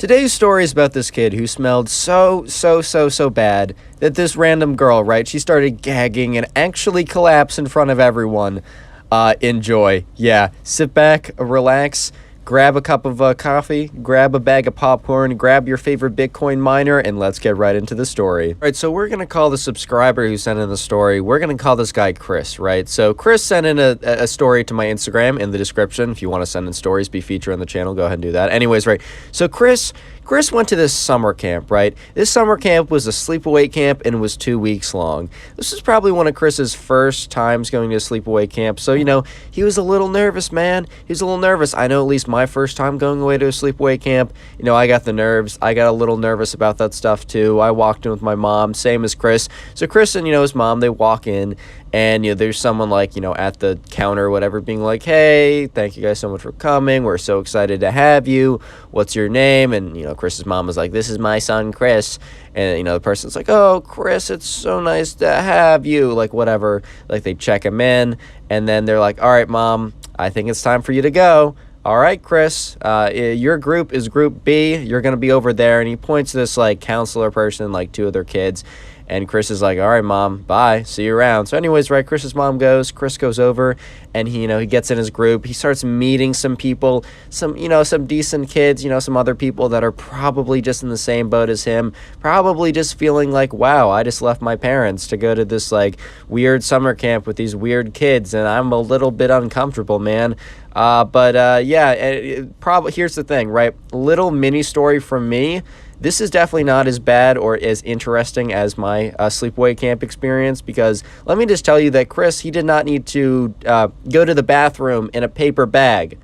Today's story is about this kid who smelled so bad that this random girl, right, she started gagging and actually collapsed in front of everyone. Enjoy. Yeah, sit back, relax, grab a cup of coffee, grab a bag of popcorn, grab your favorite Bitcoin miner, and let's get right into the story. All right, so we're going to call the subscriber who sent in the story, we're going to call this guy Chris, right? So Chris sent in a story to my Instagram in the description. If you want to send in stories, be featured on the channel, go ahead and do that. Anyways, right, so Chris went to this summer camp, right? This summer camp was a sleepaway camp and was 2 weeks long. This is probably one of Chris's first times going to a sleepaway camp. So, you know, he was a little nervous, man. He was a little nervous. I know at least my first time going away to a sleepaway camp, you know, I got the nerves. I got a little nervous about that stuff too. I walked in with my mom, same as Chris. So Chris and, you know, his mom, they walk in. And, you know, there's someone, like, you know, at the counter or whatever being like, hey, thank you guys so much for coming. We're so excited to have you. What's your name? And, you know, Chris's mom was like, this is my son, Chris. And, you know, the person's like, oh, Chris, it's so nice to have you. Like, whatever. Like, they check him in. And then they're like, all right, Mom, I think it's time for you to go. All right, Chris, your group is Group B. You're going to be over there. And he points to this, like, counselor person, like, two of their kids. And Chris is like, all right, Mom, bye, see you around. So anyways, right, Chris's mom goes, Chris goes over, and he, you know, he gets in his group. He starts meeting some people, some, you know, some decent kids, you know, some other people that are probably just in the same boat as him, probably just feeling like, wow, I just left my parents to go to this, like, weird summer camp with these weird kids, and I'm a little bit uncomfortable, man. Yeah, probably, here's the thing, right? Little mini story from me. This is definitely not as bad or as interesting as my sleepaway camp experience, because let me just tell you that Chris, he did not need to go to the bathroom in a paper bag.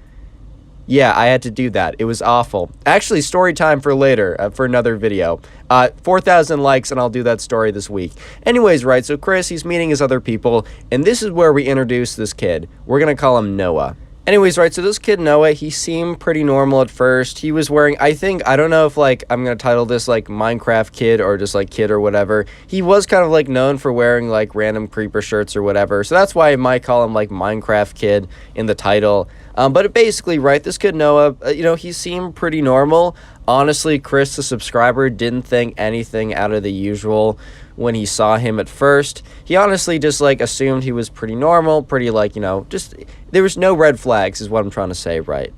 Yeah, I had to do that. It was awful. Actually, story time for later, for another video. 4,000 likes, and I'll do that story this week. Anyways, right, so Chris, he's meeting his other people, and this is where we introduce this kid. We're going to call him Noah. Anyways, right, so this kid, Noah, he seemed pretty normal at first. He was wearing, I don't know if, like, I'm going to title this, like, Minecraft kid or just, like, kid or whatever. He was kind of, like, known for wearing, like, random creeper shirts or whatever. So that's why I might call him, like, Minecraft kid in the title. But basically, right, this kid, Noah, you know, he seemed pretty normal. Honestly, Chris, the subscriber, didn't think anything out of the usual when he saw him at first. He honestly just, like, assumed he was pretty normal, pretty, like, you know, just, there was no red flags is what I'm trying to say, right?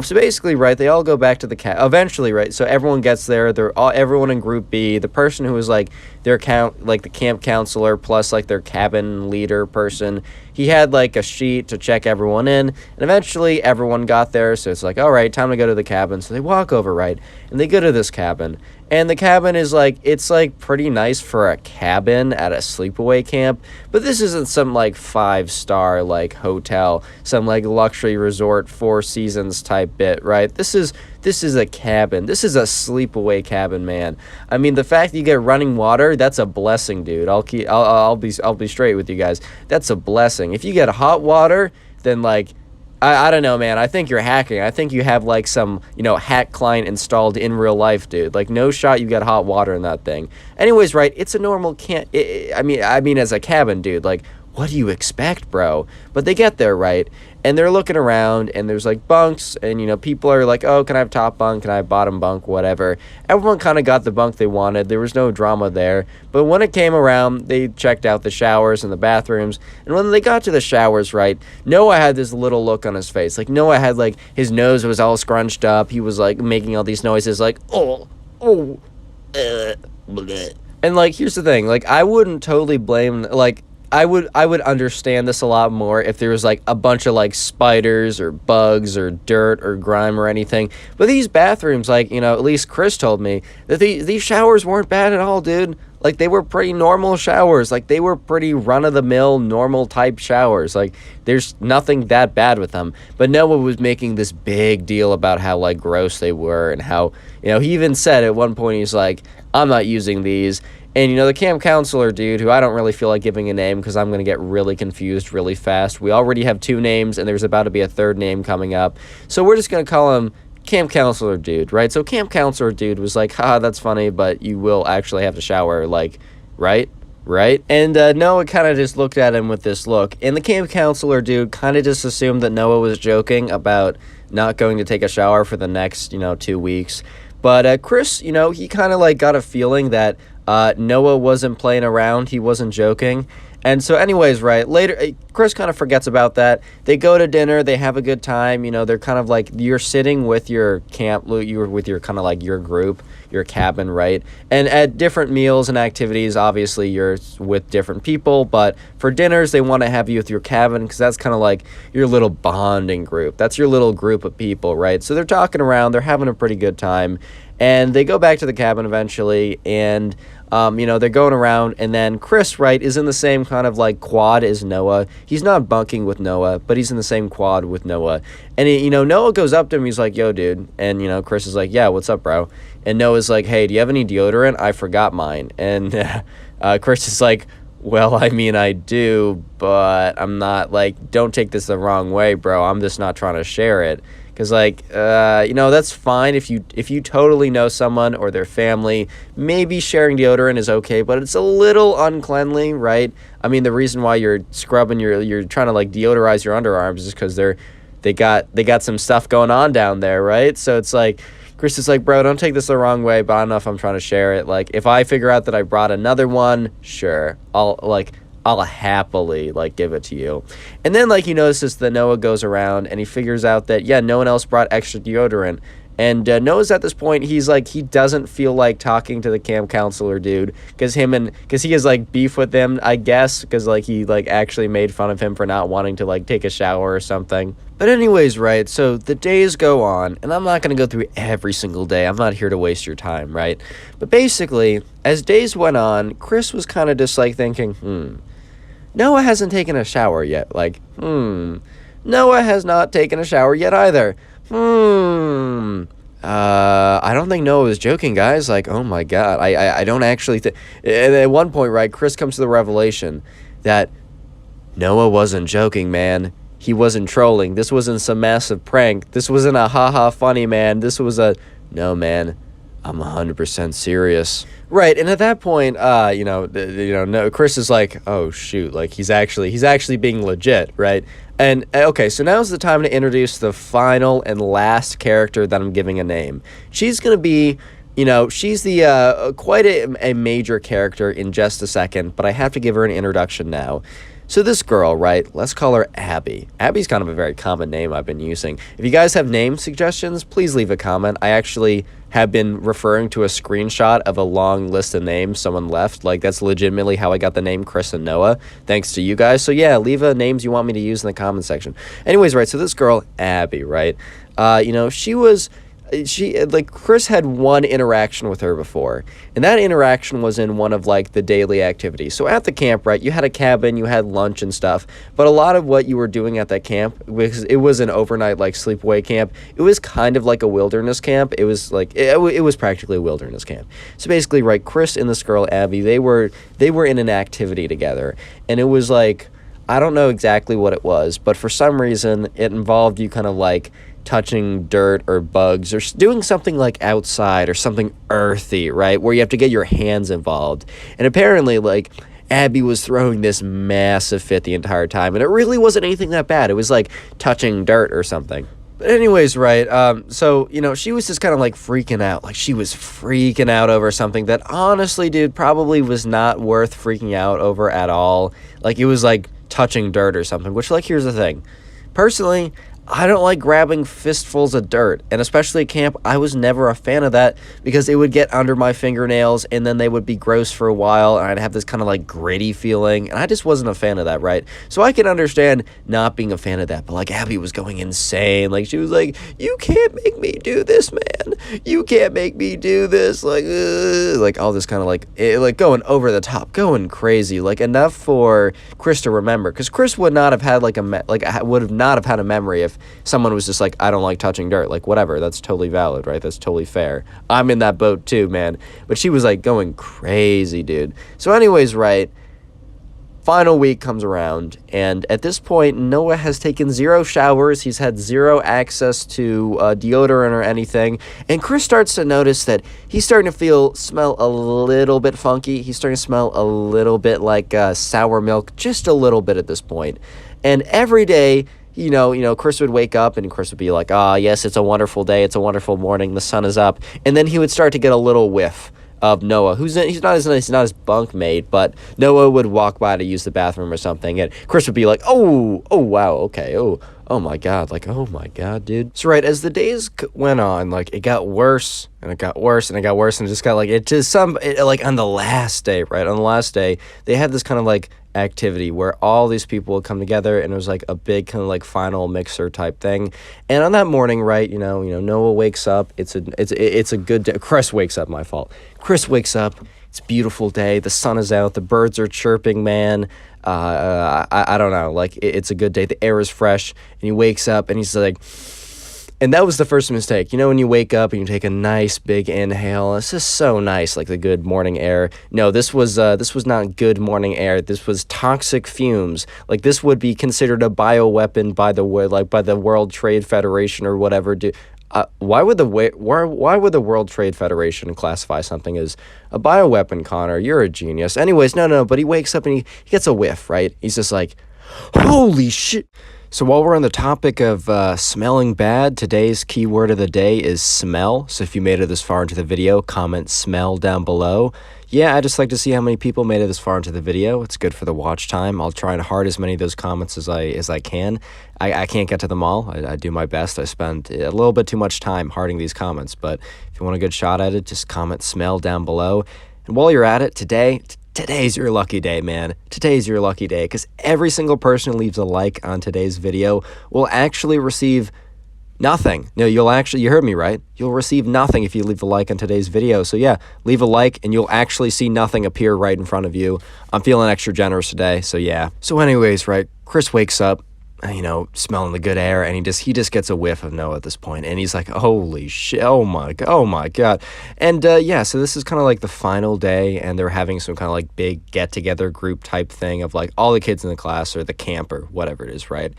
So basically, right, they all go back to the camp, eventually, right, so everyone gets there, everyone in Group B, the person who was, like, their the camp counselor, plus, like, their cabin leader person, he had, like, a sheet to check everyone in, and eventually everyone got there, so it's like, all right, time to go to the cabin. So they walk over, right, and they go to this cabin, and the cabin is, like, it's, like, pretty nice for a cabin at a sleepaway camp, but this isn't some, like, 5-star, like, hotel, some, like, luxury resort, Four Seasons type bit, right? This is a cabin. This is a sleepaway cabin, man. I mean, the fact that you get running water, that's a blessing, dude. I'll be straight with you guys. That's a blessing. If you get hot water, then, like, I don't know, man. I think you're hacking. I think you have, like, some, you know, hack client installed in real life, dude. Like, no shot you get hot water in that thing. Anyways, right, it's a normal camp. I mean, as a cabin, dude, like, what do you expect, bro? But they get there, right, and they're looking around, and there's, like, bunks, and, you know, people are like, oh, can I have top bunk, can I have bottom bunk, whatever. Everyone kind of got the bunk they wanted. There was no drama there. But when it came around, they checked out the showers and the bathrooms, and when they got to the showers, right, Noah had this little look on his face. Like, Noah had, like, his nose was all scrunched up. He was, like, making all these noises, like, bleh. And, like, here's the thing. Like, I wouldn't totally blame, like, I would understand this a lot more if there was, like, a bunch of, like, spiders or bugs or dirt or grime or anything. But these bathrooms, like, you know, at least Chris told me that these showers weren't bad at all, dude. Like, they were pretty normal showers. Like, they were pretty run-of-the-mill, normal-type showers. Like, there's nothing that bad with them. But Noah was making this big deal about how, like, gross they were and how, you know, he even said at one point, he's like, I'm not using these. And, you know, the camp counselor dude, who I don't really feel like giving a name because I'm going to get really confused really fast. We already have 2 names, and there's about to be a 3rd name coming up. So we're just going to call him camp counselor dude, right? So camp counselor dude was like, haha, that's funny, but you will actually have to shower, like, right? And Noah kind of just looked at him with this look. And the camp counselor dude kind of just assumed that Noah was joking about not going to take a shower for the next, 2 weeks. But Chris, he kind of like got a feeling that Noah wasn't playing around. He wasn't joking. And so anyways, right, later, Chris kind of forgets about that. They go to dinner. They have a good time. They're kind of like, you're sitting with your you're with your kind of like your group, your cabin, right? And at different meals and activities, obviously, you're with different people. But for dinners, they want to have you with your cabin because that's kind of like your little bonding group. That's your little group of people, right? So they're talking around. They're having a pretty good time. And they go back to the cabin eventually, and they're going around, and then Chris, right, is in the same kind of like quad as Noah. He's not bunking with Noah, but he's in the same quad with Noah. And Noah goes up to him. He's like, "Yo, dude," and Chris is like, "Yeah, what's up, bro?" And Noah's like, "Hey, do you have any deodorant? I forgot mine." And Chris is like, "Well, I mean, I do, but I'm not like, don't take this the wrong way, bro. I'm just not trying to share it." Because, that's fine if you totally know someone or their family. Maybe sharing deodorant is okay, but it's a little uncleanly, right? I mean, the reason why you're scrubbing you're trying to, like, deodorize your underarms is because they got some stuff going on down there, right? So it's like, Chris is like, bro, don't take this the wrong way, but I don't know if I'm trying to share it. Like, if I figure out that I brought another one, sure, I'll happily, like, give it to you. And then, like, he notices that Noah goes around, and he figures out that, yeah, no one else brought extra deodorant. And Noah's at this point, he's like, he doesn't feel like talking to the camp counselor dude, because he has, like, beef with them, I guess, because, like, he, like, actually made fun of him for not wanting to, like, take a shower or something. But anyways, right, so the days go on, and I'm not going to go through every single day. I'm not here to waste your time, right? But basically, as days went on, Chris was kind of just, like, thinking, Noah hasn't taken a shower yet. Like, Noah has not taken a shower yet either. I don't think Noah was joking, guys. Like, oh my God. I don't actually think... And at one point, right, Chris comes to the revelation that Noah wasn't joking, man. He wasn't trolling. This wasn't some massive prank. This wasn't a haha funny, man. This was a, no, man, I'm 100% serious. Right, and at that point, no, Chris is like, oh shoot, like he's actually being legit, right? And okay, so now's the time to introduce the final and last character that I'm giving a name. She's gonna be, she's the quite a major character in just a second, but I have to give her an introduction now. So this girl, right, let's call her Abby. Abby's kind of a very common name I've been using. If you guys have name suggestions, please leave a comment. I actually have been referring to a screenshot of a long list of names someone left. Like, that's legitimately how I got the name Chris and Noah, thanks to you guys. So yeah, leave names you want me to use in the comment section. Anyways, right, so this girl, Abby, right, Chris had one interaction with her before, and that interaction was in one of, like, the daily activities. So at the camp, right, you had a cabin, you had lunch and stuff, but a lot of what you were doing at that camp, because it was an overnight, like, sleepaway camp, it was kind of like a wilderness camp. It was, like, it was practically a wilderness camp. So basically, right, Chris and this girl, Abby, they were in an activity together, and it was, like, I don't know exactly what it was, but for some reason, it involved you kind of, like, touching dirt or bugs or doing something like outside or something earthy, right, where you have to get your hands involved. And apparently, like, Abby was throwing this massive fit the entire time, and it really wasn't anything that bad. It was like touching dirt or something. But anyways, right, so, she was just kind of, like, freaking out. Like, she was freaking out over something that, honestly, dude, probably was not worth freaking out over at all. Like, it was, like, touching dirt or something, which, like, here's the thing. Personally, I don't like grabbing fistfuls of dirt, and especially at camp, I was never a fan of that because it would get under my fingernails, and then they would be gross for a while, and I'd have this kind of, like, gritty feeling, and I just wasn't a fan of that, right? So I can understand not being a fan of that, but, like, Abby was going insane. Like, she was like, you can't make me do this, man. You can't make me do this. Like all this kind of, like going over the top, going crazy, like, enough for Chris to remember, because Chris would not have had, would not have had a memory if someone was just like, I don't like touching dirt. Like, whatever, that's totally valid, right? That's totally fair. I'm in that boat too, man. But she was, like, going crazy, dude. So anyways, right, final week comes around, and at this point, Noah has taken 0 showers. He's had 0 access to deodorant or anything, and Chris starts to notice that he's starting to smell a little bit funky. He's starting to smell a little bit like sour milk, just a little bit at this point. And every day, Chris would wake up and Chris would be like, ah, yes, it's a wonderful day. It's a wonderful morning. The sun is up. And then he would start to get a little whiff of Noah, he's not his bunkmate, but Noah would walk by to use the bathroom or something, and Chris would be like, oh, wow, okay, oh my god, like, oh my god, dude. So, right, as the days went on, like, it got worse, and it got worse, and it got worse, and it just got, like, like, on the last day, they had this kind of, like, activity where all these people would come together, and it was like a big kind of like final mixer type thing. And on that morning, right, Noah wakes up. It's a good day. Chris wakes up. My fault. Chris wakes up. It's a beautiful day. The sun is out. The birds are chirping. Man, I don't know. Like it's a good day. The air is fresh, and he wakes up, and he's like. And that was the first mistake. When you wake up and you take a nice big inhale, it's just so nice, like the good morning air. No, this was not good morning air. This was toxic fumes. Like this would be considered a bioweapon by the World Trade Federation or whatever. Why would the World Trade Federation classify something as a bioweapon, Connor? You're a genius. Anyways, no. But he wakes up and he gets a whiff, right? He's just like, holy shit. So while we're on the topic of smelling bad, today's keyword of the day is smell. So if you made it this far into the video, comment smell down below. Yeah, I just like to see how many people made it this far into the video. It's good for the watch time. I'll try and heart as many of those comments as I can. I can't get to them all. I do my best. I spend a little bit too much time hearting these comments. But if you want a good shot at it, just comment smell down below. And while you're at it, today's your lucky day, man. Today's your lucky day, because every single person who leaves a like on today's video will actually receive nothing. No, you heard me right. You'll receive nothing if you leave a like on today's video. So yeah, leave a like and you'll actually see nothing appear right in front of you. I'm feeling extra generous today, so yeah. So anyways, right, Chris wakes up, smelling the good air, and he just gets a whiff of Noah at this point, and he's like, holy shit, oh my god. And yeah, so this is kind of like the final day, and they're having some kind of like big get-together group type thing of like all the kids in the class or the camp or whatever it is, right?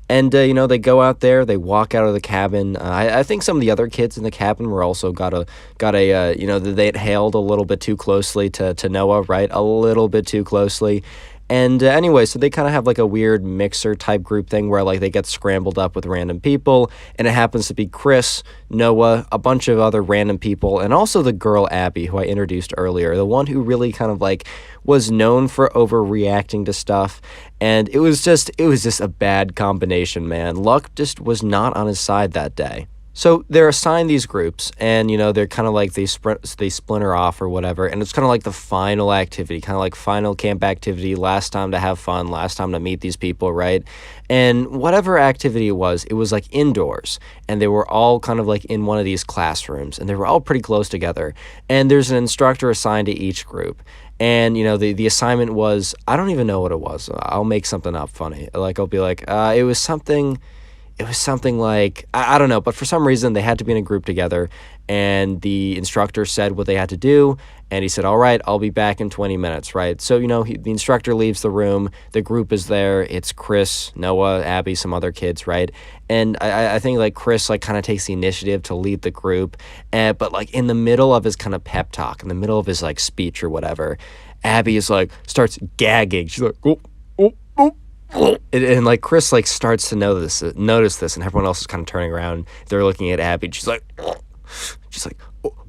And they go out there, they walk out of the cabin. I think some of the other kids in the cabin were also got a they had hailed a little bit too closely to Noah, right? A little bit too closely. And anyway, so they kind of have like a weird mixer type group thing where like they get scrambled up with random people, and it happens to be Chris, Noah, a bunch of other random people, and also the girl Abby, who I introduced earlier, the one who really kind of like was known for overreacting to stuff. And it was just a bad combination, man. Luck just was not on his side that day. So they're assigned these groups, and they're kind of like they splinter off or whatever, and it's kind of like the final activity, kind of like final camp activity, last time to have fun, last time to meet these people, right? And whatever activity it was like indoors, and they were all kind of like in one of these classrooms, and they were all pretty close together, and there's an instructor assigned to each group. And, the assignment was, I don't even know what it was. I'll make something up funny. Like, I'll be like, it was something like, I don't know, but for some reason they had to be in a group together, and the instructor said what they had to do, and he said, all right, I'll be back in 20 minutes, right? So, the instructor leaves the room, the group is there, it's Chris, Noah, Abby, some other kids, right? And I think, like, Chris, like, kind of takes the initiative to lead the group, but, like, in the middle of his kind of pep talk, in the middle of his, like, speech or whatever, Abby is, like, starts gagging. She's like, oh. And like Chris like starts to notice this, and everyone else is kind of turning around. They're looking at Abby. And she's like,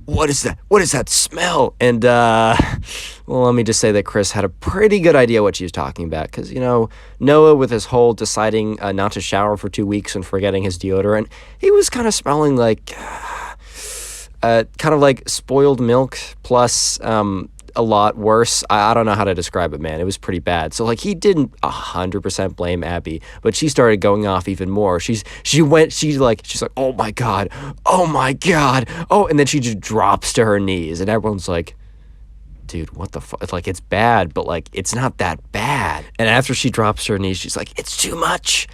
what is that? What is that smell? And well, let me just say that Chris had a pretty good idea what she was talking about, because Noah, with his whole deciding not to shower for 2 weeks and forgetting his deodorant, he was kind of smelling like kind of like spoiled milk plus a lot worse. I don't know how to describe it, man. It was pretty bad. So like he didn't 100% blame Abby, but she started going off even more. She's like, oh my god, oh, and then she just drops to her knees, and everyone's like, dude, what the fuck? Like, it's bad, but like it's not that bad. And after she drops to her knees, she's like, it's too much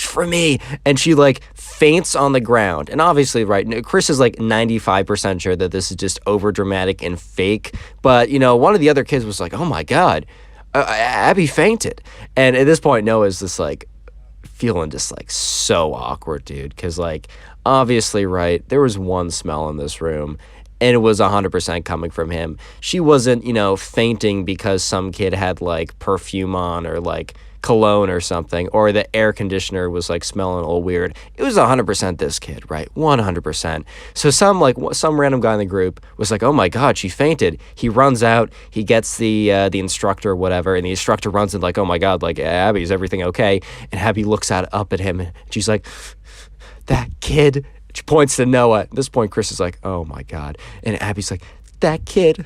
for me, and she like faints on the ground. And obviously, right, Chris is like 95% sure that this is just over dramatic and fake, but one of the other kids was like, oh my god, Abby fainted. And at this point, Noah's just like feeling just like so awkward, dude, because like obviously, right, there was one smell in this room, and it was 100% coming from him. She wasn't, fainting because some kid had like perfume on or like cologne or something, or the air conditioner was like smelling a little weird. It was 100% this kid, right? 100%. So some random guy in the group was like, "Oh my God, she fainted." He runs out, he gets the instructor or whatever, and the instructor runs in like, "Oh my God, like Abby, is everything okay?" And Abby looks up at him, and she's like, "That kid." She points to Noah. At this point, Chris is like, "Oh my God," and Abby's like, "That kid,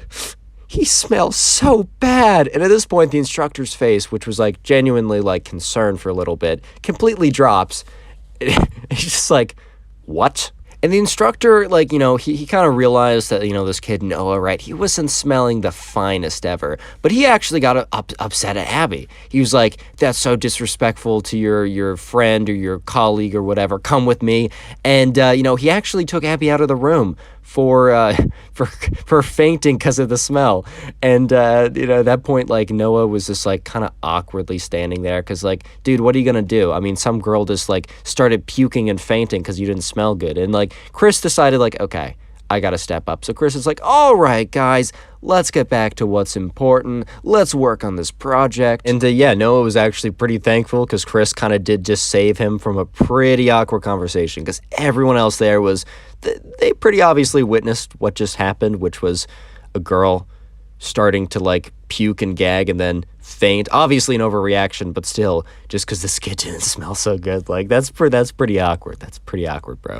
he smells so bad." And at this point, the instructor's face, which was like genuinely like concerned for a little bit, completely drops. He's just like, "What?" And the instructor, like, he kind of realized that, this kid, Noah, right, he wasn't smelling the finest ever. But he actually got upset at Abby. He was like, "That's so disrespectful to your friend or your colleague or whatever. Come with me." And, he actually took Abby out of the room for fainting because of the smell. And, at that point, like, Noah was just, like, kind of awkwardly standing there because, like, dude, what are you going to do? I mean, some girl just, like, started puking and fainting because you didn't smell good. And, like, Chris decided, like, okay, I got to step up. So Chris is like, "All right, guys, let's get back to what's important. Let's work on this project." And Noah was actually pretty thankful because Chris kind of did just save him from a pretty awkward conversation because everyone else there was, they pretty obviously witnessed what just happened, which was a girl starting to like puke and gag and then faint. Obviously an overreaction, but still, just because this kid didn't smell so good. Like, that's pretty awkward. That's pretty awkward, bro.